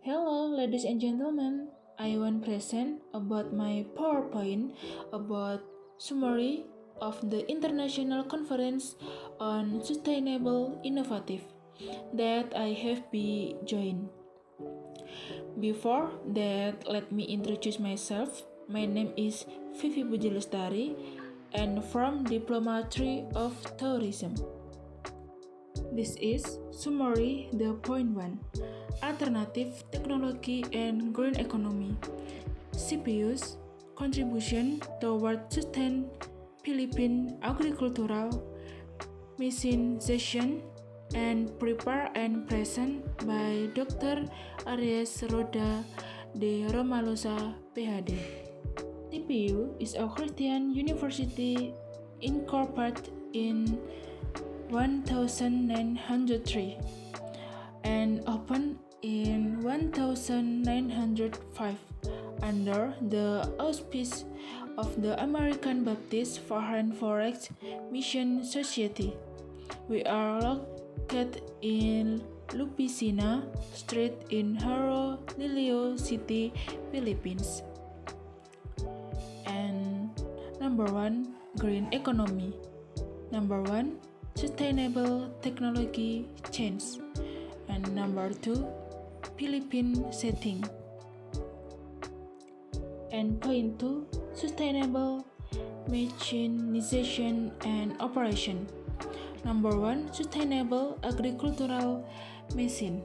Hello, ladies and gentlemen. I want present about my PowerPoint about summary of the International Conference on Sustainable Innovative that I have been joined. Before that, let me introduce myself. My name is Fifi Pujilestari and from Diplomatry of Tourism. This is summary the point 1. Alternative technology and green economy. CPU's contribution toward sustained Philippine agricultural mechanization and prepare and present by Dr. Aries Roda de Romalosa, PhD. TPU is a Christian university incorporated in 1903 and opened in 1905 under the auspices of the American Baptist Foreign Forest Mission Society. We are located in Lupicina Street in Haro, Lilio City, Philippines. And number 1, green economy. Number 1, sustainable technology change. And number 2, Philippine setting. And point 2, sustainable mechanization and operation. Number 1, sustainable agricultural machine.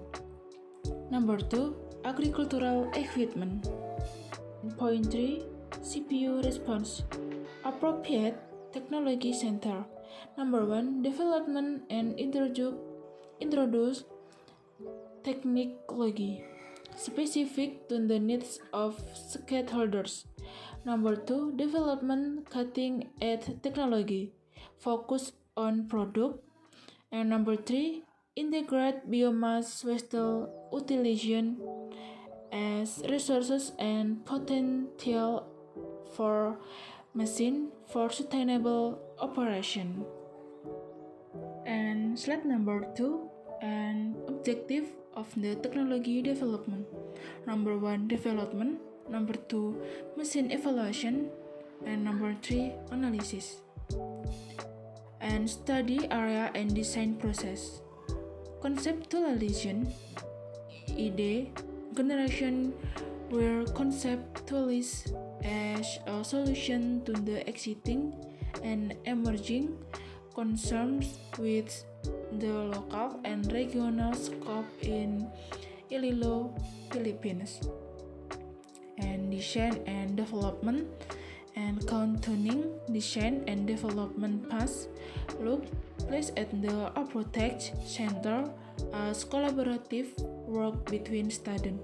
Number 2, agricultural equipment. Point 3, CPU response. Appropriate technology center. Number 1, development and introduce technology specific to the needs of stakeholders. Number 2, development cutting-edge technology focus on product. And number 3, integrate biomass waste utilization as resources and potential for machine for sustainable operation. And slide number 2, an objective of the technology development. Number 1, development. Number 2, machine evaluation. And number 3, analysis. And study area and design process. Conceptualization, idea generation where conceptualized as a solution to the existing and emerging concerns with the local and regional scope in Iloilo, Philippines. And design and development and contouring design and development paths look placed at the approach center as collaborative work between students,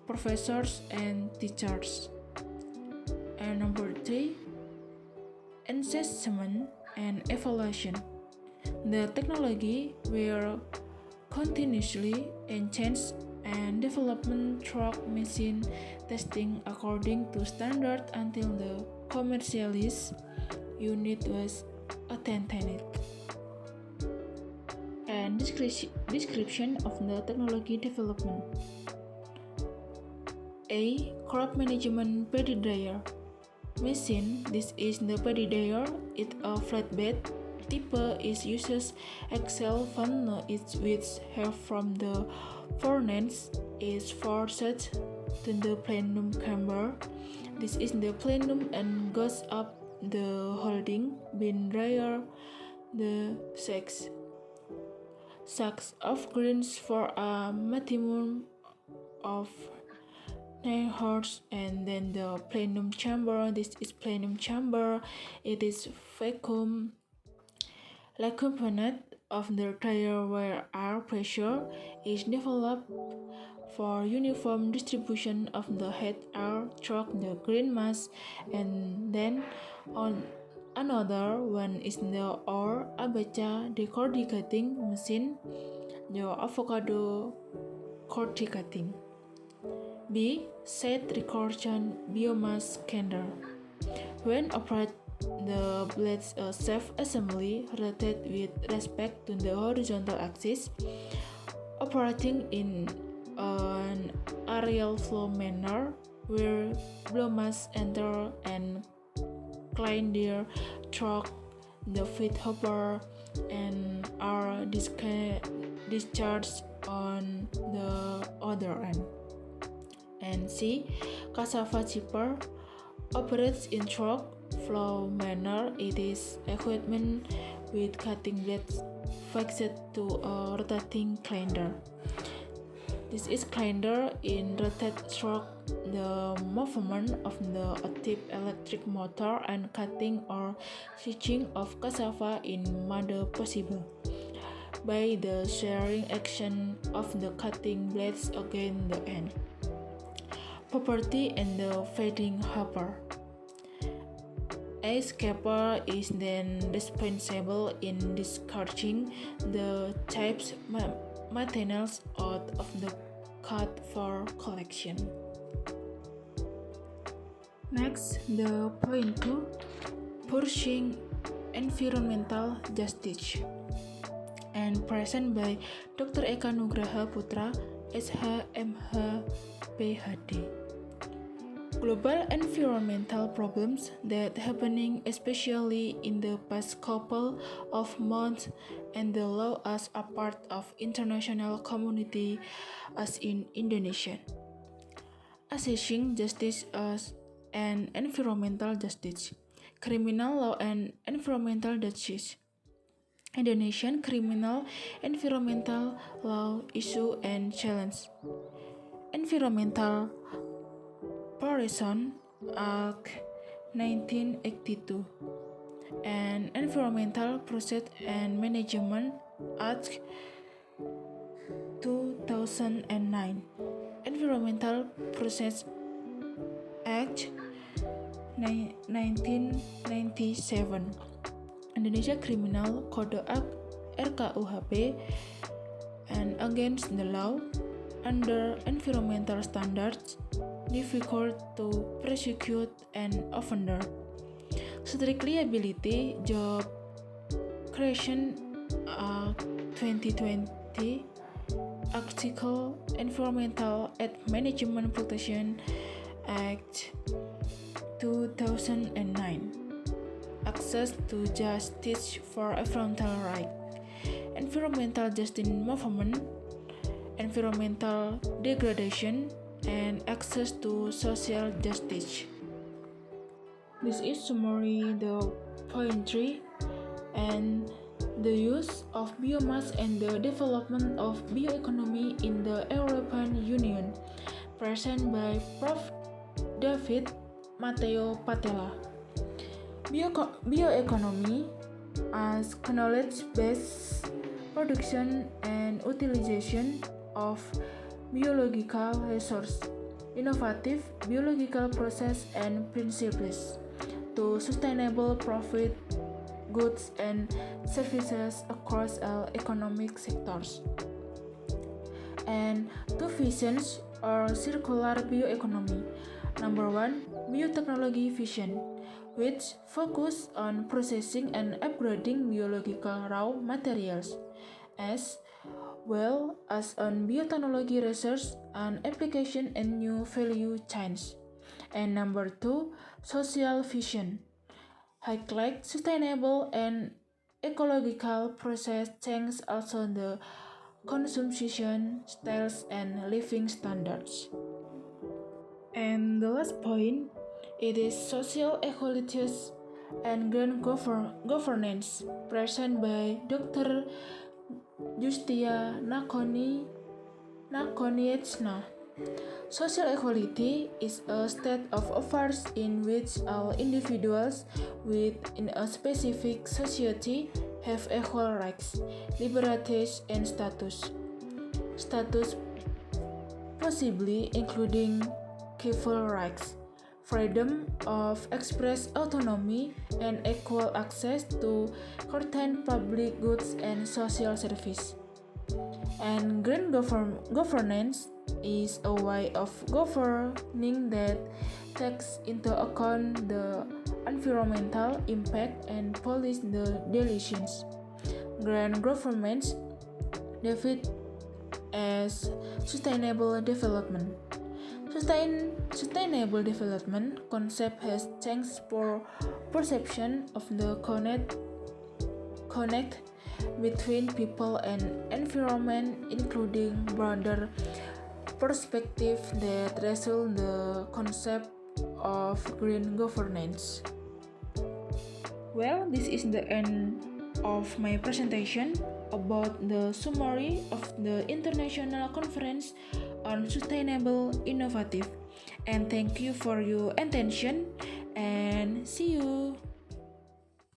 professors, and teachers. And number 3, assessment and evaluation. The technology will continuously enhance and development through machine testing according to standard until the commercialized unit was attained. And description of the technology development. A. Crop management paddy dryer machine. This is the paddy dryer. It's a flatbed type is uses Excel fan its width have from the furnace is forced to the plenum chamber. This is the plenum and goes up the holding bin dryer the sacks of grains for a maximum of 9 hours. And then the plenum chamber. This is plenum chamber. It is vacuum like component of the dryer where air pressure is developed for uniform distribution of the heat air through the grain mass. And then on another one is the or abacha decorticating machine, the avocado corticating. B. Set recursion biomass scanner. When operated, the blades self-assembly rotate with respect to the horizontal axis, operating in an aerial flow manner where biomass enter and climb their truck, the feed hopper, and are discharged on the other end. And C. Cassava chipper operates in truck flow manner. It is equipment with cutting blades fixed to a rotating grinder. This is grinder in rotate truck the movement of the active electric motor and cutting or stitching of cassava in manner possible by the shearing action of the cutting blades against the end. Property and the feeding hopper. A scraper is then responsible in discarding the types materials out of the cut for collection. Next, the point 2, pursuing environmental justice, and present by Dr. Eka Nugraha Putra, SH, MH, PhD. Global environmental problems that happening especially in the past couple of months and the law as a part of international community as in Indonesia. Assessing justice as an environmental justice, criminal law and environmental justice. Indonesian criminal environmental law issue and challenge. Environmental Protection Act 1982 and Environmental Process and Management Act 2009. Environmental Process Act 1997. Indonesia Criminal Code Act RKUHP and against the law under environmental standards difficult to prosecute an offender. Strict liability job creation Act 2020 Article Environmental and Management Protection Act 2009 Access to Justice for Environmental Right, Environmental Justice Movement, Environmental Degradation, and access to social justice. This is summary the point 3 and the use of biomass and the development of bioeconomy in the European Union, present by Prof. David Matteo Patella. Bioeconomy as knowledge-based production and utilization of biological resource, innovative biological process and principles to sustainable profit, goods and services across all economic sectors. And two visions or circular bioeconomy. Number 1, biotechnology vision, which focus on processing and upgrading biological raw materials as well as on biotechnology research and application and new value chains. And number 2, social vision, highlight sustainable and ecological process change also the consumption styles and living standards. And the last point, it is social equalities and grand governance, present by Dr. Justia Nakonieczna. Social equality is a state of affairs in which all individuals within a specific society have equal rights, liberties, and status. Status possibly including civil rights, freedom of express autonomy, and equal access to certain public goods and social service. And green governance is a way of governing that takes into account the environmental impact and police the decisions. Green governments as sustainable development. Sustainable development concept has changed for perception of the connect between people and environment, including broader perspective that wrestle the concept of green governance. Well, this is the end of my presentation about the summary of the International Conference on Sustainable Innovative. And thank you for your attention and see you.